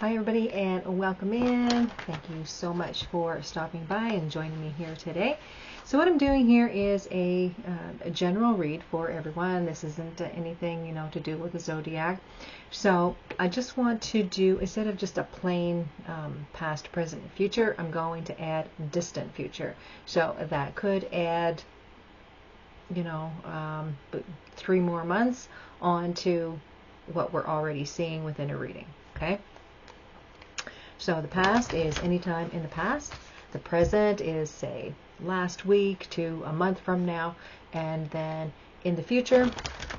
Hi everybody and welcome in. Thank you so much for stopping by and joining me here today. So what I'm doing here is a general read for everyone. This isn't anything, to do with the zodiac. So I just want to do, instead of just a plain past, present, and future, I'm going to add distant future. So that could add, 3 more months on to what we're already seeing within a reading. Okay. So the past is anytime in the past. The present is, say, last week to a month from now. And then in the future,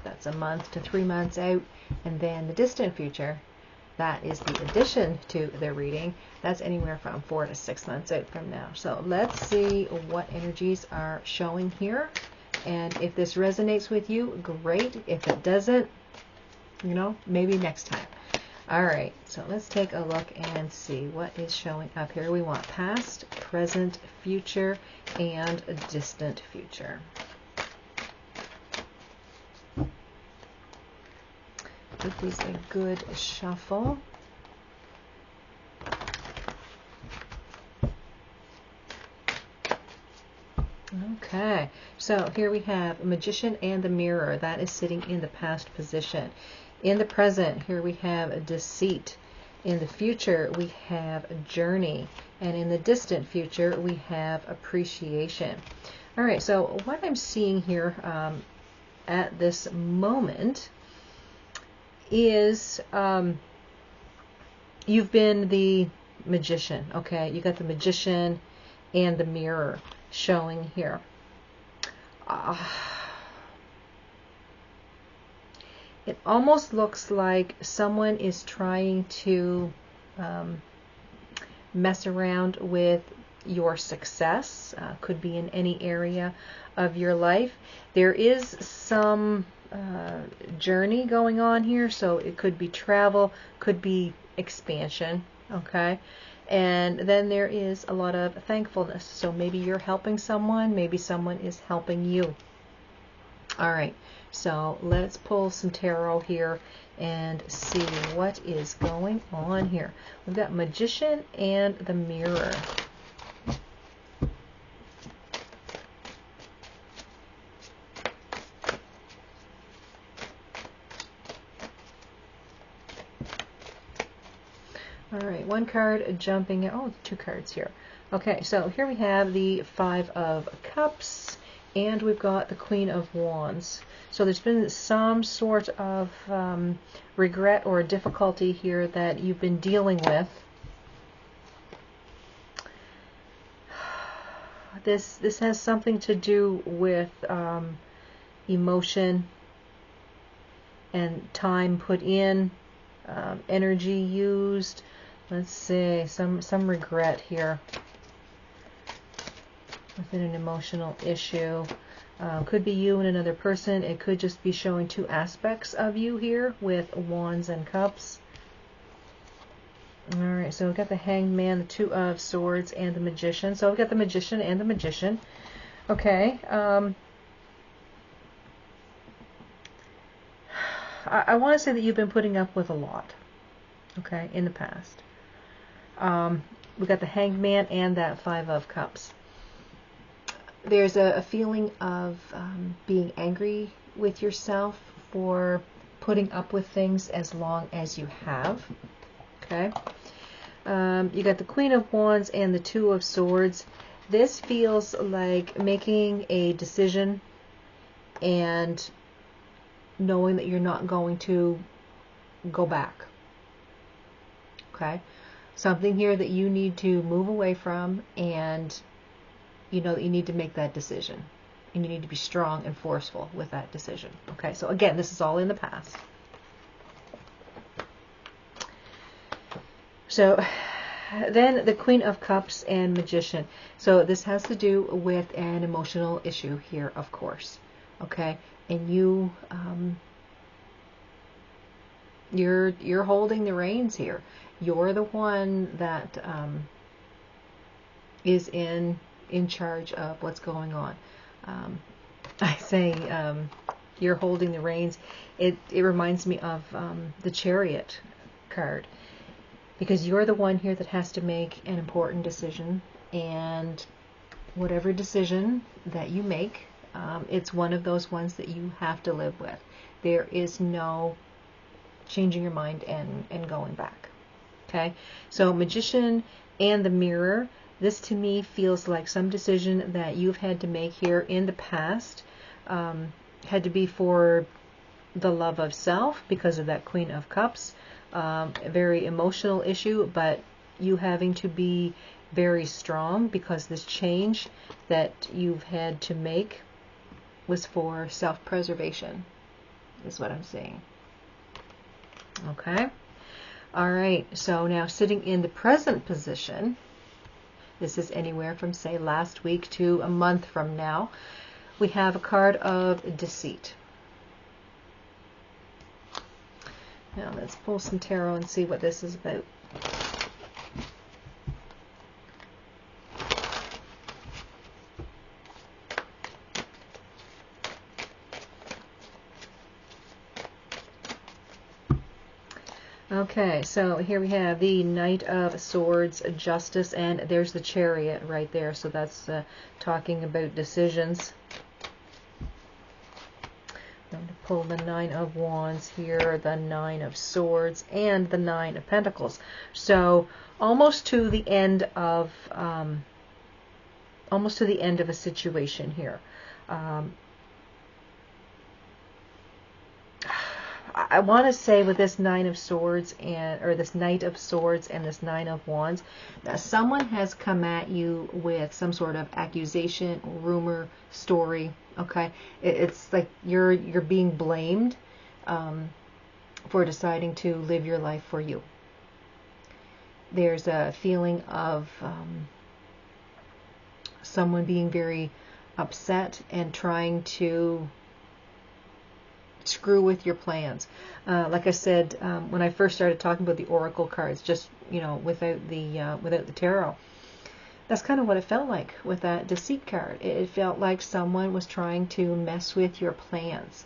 that's a month to 3 months out. And then the distant future, that is the addition to the reading. That's anywhere from 4 to 6 months out from now. So let's see what energies are showing here. And if this resonates with you, great. If it doesn't, maybe next time. All right, so let's take a look and see what is showing up here. We want past, present, future, and a distant future. Give these a good shuffle. Okay, so here we have Magician and the Mirror. That is sitting in the past position. In the present, here we have a Deceit. In the future, we have a Journey. And in the distant future, we have Appreciation. All right, so what I'm seeing here at this moment is you've been the Magician, okay? You got the Magician and the Mirror showing here. It almost looks like someone is trying to mess around with your success. Could be in any area of your life. There is some journey going on here, so it could be travel, could be expansion, okay? And then there is a lot of thankfulness. So maybe you're helping someone, maybe someone is helping you. All right, so let's pull some tarot here and see what is going on here. We've got Magician and the Mirror. All right, one card jumping. Oh, 2 cards here. Okay, so here we have the 5 of Cups, and we've got the Queen of Wands. So there's been some sort of regret or difficulty here that you've been dealing with. This has something to do with emotion and time put in, energy used. Let's see, some regret here within an emotional issue. Could be you and another person. It could just be showing 2 aspects of you here with Wands and Cups. All right, so we've got the Hanged Man, the 2 of Swords, and the Magician. So we've got the Magician and the Magician. Okay. I want to say that you've been putting up with a lot, okay, in the past. We've got the Hanged Man and that 5 of Cups. There's a feeling of being angry with yourself for putting up with things as long as you have. Okay. You got the Queen of Wands and the 2 of Swords. This feels like making a decision and knowing that you're not going to go back. Okay. Something here that you need to move away from, and you know that you need to make that decision. And you need to be strong and forceful with that decision. Okay, so again, this is all in the past. So then the Queen of Cups and Magician. So this has to do with an emotional issue here, of course. Okay, and you're holding the reins here. You're the one that is in charge of what's going on. I say you're holding the reins. It reminds me of the Chariot card. because you're the one here that has to make an important decision, and whatever decision that you make, it's one of those ones that you have to live with. There is no changing your mind and going back. Okay, so Magician and the Mirror, this to me feels like some decision that you've had to make here in the past, had to be for the love of self because of that Queen of Cups, a very emotional issue, but you having to be very strong because this change that you've had to make was for self-preservation, is what I'm saying. Okay. All right. So now sitting in the present position, this is anywhere from, say, last week to a month from now, we have a card of deceit. Now let's pull some tarot and see what this is about. Okay, so here we have the Knight of Swords, Justice, and there's the Chariot right there. So that's talking about decisions. I'm going to pull the Nine of Wands here, the Nine of Swords, and the Nine of Pentacles. So almost to the end of a situation here. I want to say with this Nine of Swords or this Knight of Swords and this Nine of Wands, that someone has come at you with some sort of accusation, rumor, story. Okay, it's like you're being blamed for deciding to live your life for you. There's a feeling of someone being very upset and trying to screw with your plans. Like I said, when I first started talking about the oracle cards, just without the tarot, that's kind of what it felt like with that deceit card. It felt like someone was trying to mess with your plans.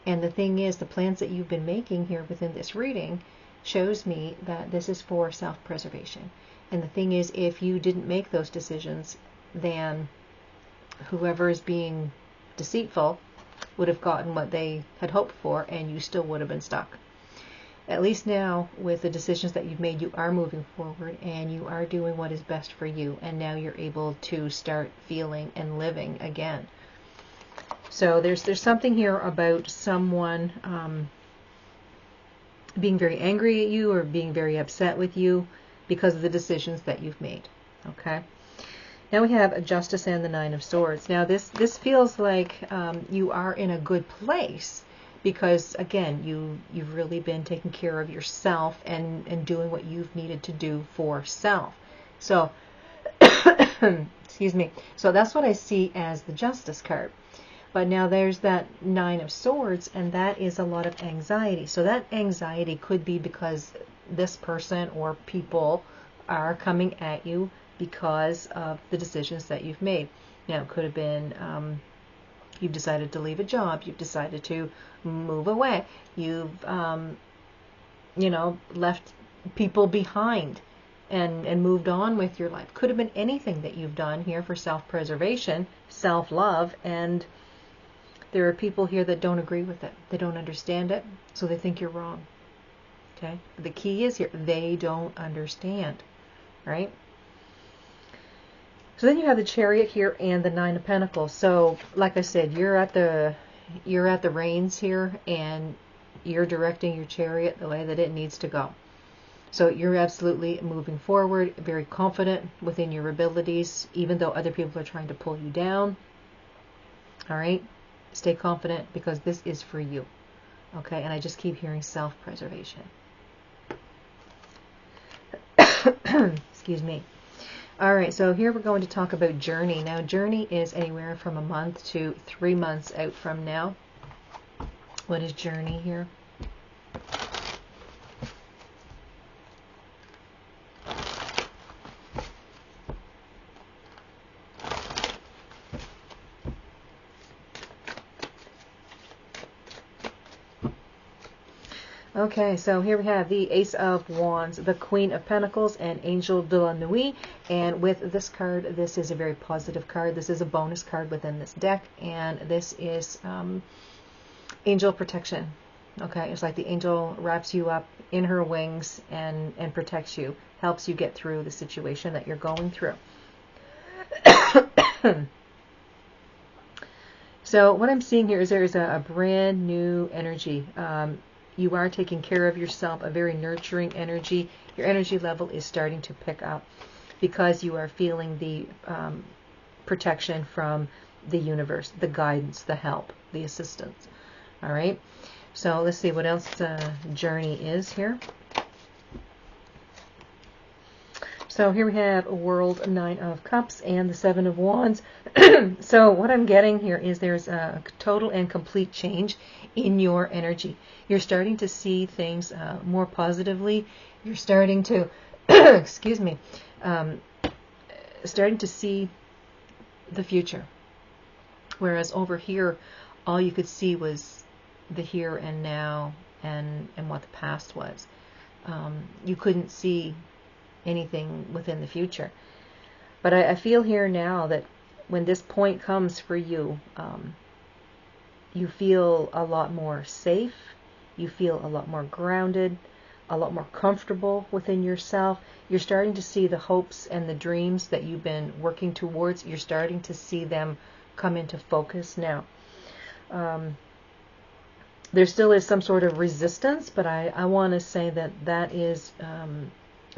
And the thing is, the plans that you've been making here within this reading shows me that this is for self-preservation. And the thing is, if you didn't make those decisions, then whoever is being deceitful would have gotten what they had hoped for, and you still would have been stuck. At least now, with the decisions that you've made, you are moving forward and you are doing what is best for you, and now you're able to start feeling and living again. So there's something here about someone being very angry at you or being very upset with you because of the decisions that you've made. Okay. Now we have a Justice and the Nine of Swords. Now this feels like you are in a good place because, again, you've really been taking care of yourself and doing what you've needed to do for self. So, excuse me. So that's what I see as the Justice card. But now there's that Nine of Swords, and that is a lot of anxiety. So that anxiety could be because this person or people are coming at you because of the decisions that you've made. Now, it could have been you've decided to leave a job, you've decided to move away, you've left people behind and moved on with your life. Could have been anything that you've done here for self-preservation, self-love, and there are people here that don't agree with it. They don't understand it, so they think you're wrong. Okay? The key is here, they don't understand, right? So then you have the Chariot here and the Nine of Pentacles. So, like I said, you're at the reins here, and you're directing your chariot the way that it needs to go. So you're absolutely moving forward, very confident within your abilities, even though other people are trying to pull you down. All right, stay confident because this is for you. Okay, and I just keep hearing self-preservation. Excuse me. All right, so here we're going to talk about journey. Now, journey is anywhere from a month to 3 months out from now. What is journey here? Okay, so here we have the Ace of Wands, the Queen of Pentacles, and Angel de la Nuit. And with this card, this is a very positive card. This is a bonus card within this deck, and this is angel protection. Okay, it's like the angel wraps you up in her wings and protects you, helps you get through the situation that you're going through. So what I'm seeing here is there is a brand new energy. You are taking care of yourself, a very nurturing energy. Your energy level is starting to pick up because you are feeling the protection from the universe, the guidance, the help, the assistance. All right. So let's see what else journey is here. So here we have World, Nine of Cups, and the Seven of Wands. So what I'm getting here is there's a total and complete change in your energy. You're starting to see things more positively. You're starting to, excuse me, starting to see the future. Whereas over here, all you could see was the here and now and what the past was. You couldn't see anything within the future. But I feel here now that when this point comes for you, you feel a lot more safe, you feel a lot more grounded, a lot more comfortable within yourself. You're starting to see the hopes and the dreams that you've been working towards. You're starting to see them come into focus now. There still is some sort of resistance, but I want to say that is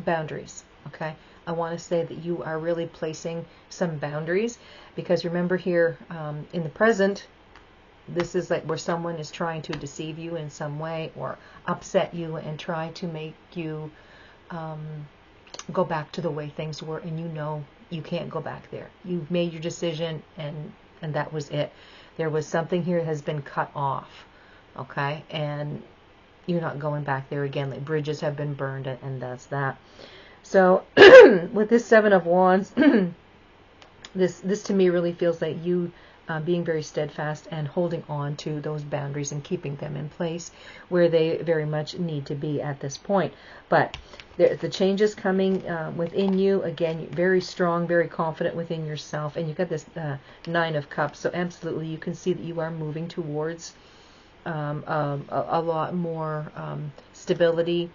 boundaries. Okay, I want to say that you are really placing some boundaries, because remember here in the present, this is like where someone is trying to deceive you in some way or upset you and try to make you go back to the way things were, and you know you can't go back there. You've made your decision, and that was it. There was something here that has been cut off. Okay, and you're not going back there again. Like bridges have been burned, and that's that. So with this Seven of Wands, this to me really feels like you being very steadfast and holding on to those boundaries and keeping them in place where they very much need to be at this point. But the changes coming within you, again, very strong, very confident within yourself, and you've got this Nine of Cups. So absolutely, you can see that you are moving towards a lot more stability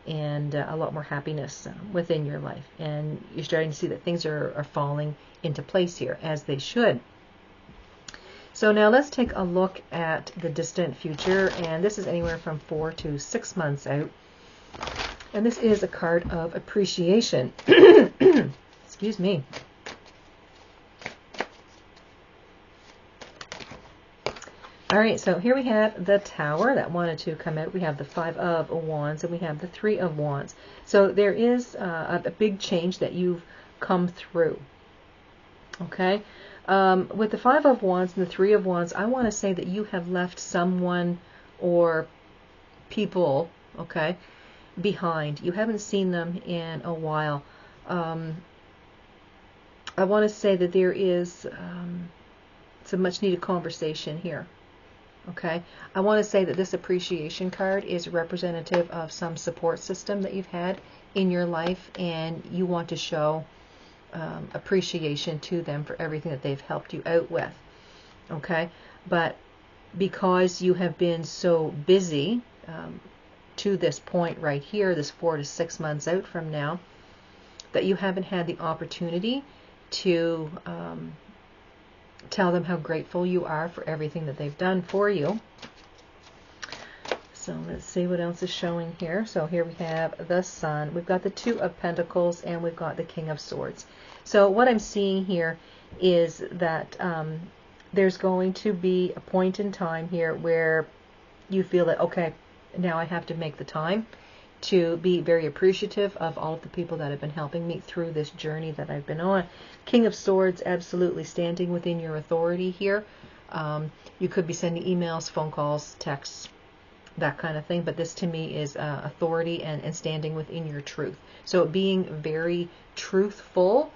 and a lot more happiness within your life. And you're starting to see that things are falling into place here, as they should. So now let's take a look at the distant future. And this is anywhere from 4 to 6 months out. And this is a card of appreciation. Excuse me. All right, so here we have the Tower that wanted to come out. We have the Five of Wands, and we have the Three of Wands. So there is a big change that you've come through. Okay, with the Five of Wands and the Three of Wands, I want to say that you have left someone or people, okay, behind. You haven't seen them in a while. I want to say that there is some much needed conversation here. Okay, I want to say that this appreciation card is representative of some support system that you've had in your life, and you want to show appreciation to them for everything that they've helped you out with. Okay, but because you have been so busy to this point right here, this 4 to 6 months out from now, that you haven't had the opportunity to tell them how grateful you are for everything that they've done for you. So let's see what else is showing here. So here we have the Sun, we've got the Two of Pentacles, and we've got the King of Swords. So what I'm seeing here is that there's going to be a point in time here where you feel that, okay, now I have to make the time to be very appreciative of all of the people that have been helping me through this journey that I've been on. King of Swords, absolutely standing within your authority here. You could be sending emails, phone calls, texts, that kind of thing, but this to me is authority and standing within your truth. So being very truthful,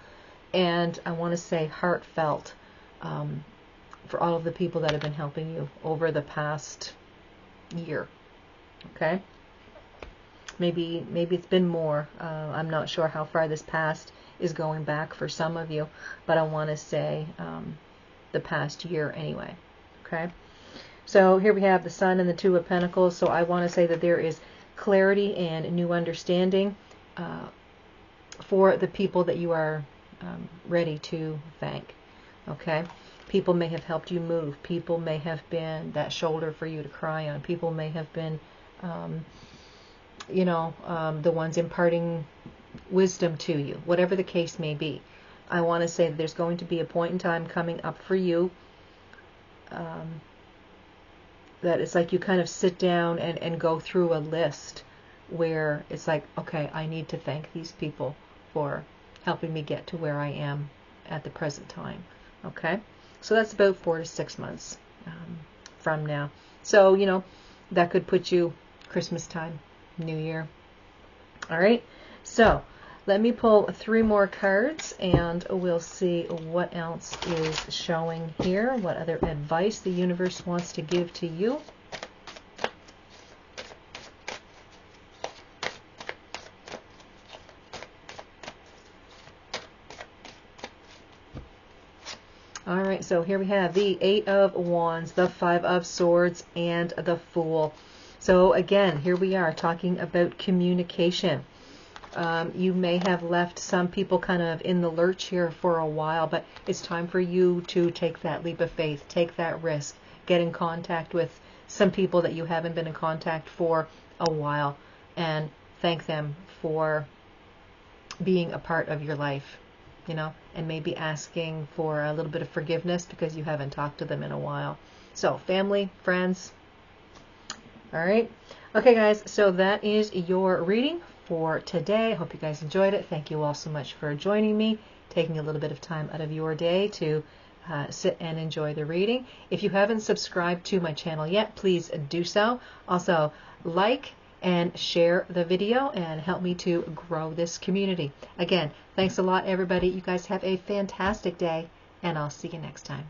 and I want to say heartfelt for all of the people that have been helping you over the past year. Okay? Maybe it's been more. I'm not sure how far this past is going back for some of you, but I want to say the past year anyway. Okay. So here we have the Sun and the Two of Pentacles. So I want to say that there is clarity and new understanding for the people that you are ready to thank. Okay. People may have helped you move. People may have been that shoulder for you to cry on. People may have been, the ones imparting wisdom to you. Whatever the case may be. I want to say that there's going to be a point in time coming up for you that it's like you kind of sit down and go through a list where it's like, okay, I need to thank these people for helping me get to where I am at the present time. Okay? So that's about 4 to 6 months from now. So, that could put you Christmas time, New Year. All right? So let me pull 3 more cards and we'll see what else is showing here, what other advice the universe wants to give to you. All right, so here we have the 8 of Wands, the 5 of Swords, and the Fool. So again, here we are talking about communication. You may have left some people kind of in the lurch here for a while, but it's time for you to take that leap of faith, take that risk, get in contact with some people that you haven't been in contact for a while, and thank them for being a part of your life, and maybe asking for a little bit of forgiveness because you haven't talked to them in a while. So family, friends. All right. Okay, guys, so that is your reading for today. I hope you guys enjoyed it. Thank you all so much for joining me, taking a little bit of time out of your day to sit and enjoy the reading. If you haven't subscribed to my channel yet, please do so. Also, like and share the video and help me to grow this community. Again, thanks a lot, everybody. You guys have a fantastic day, and I'll see you next time.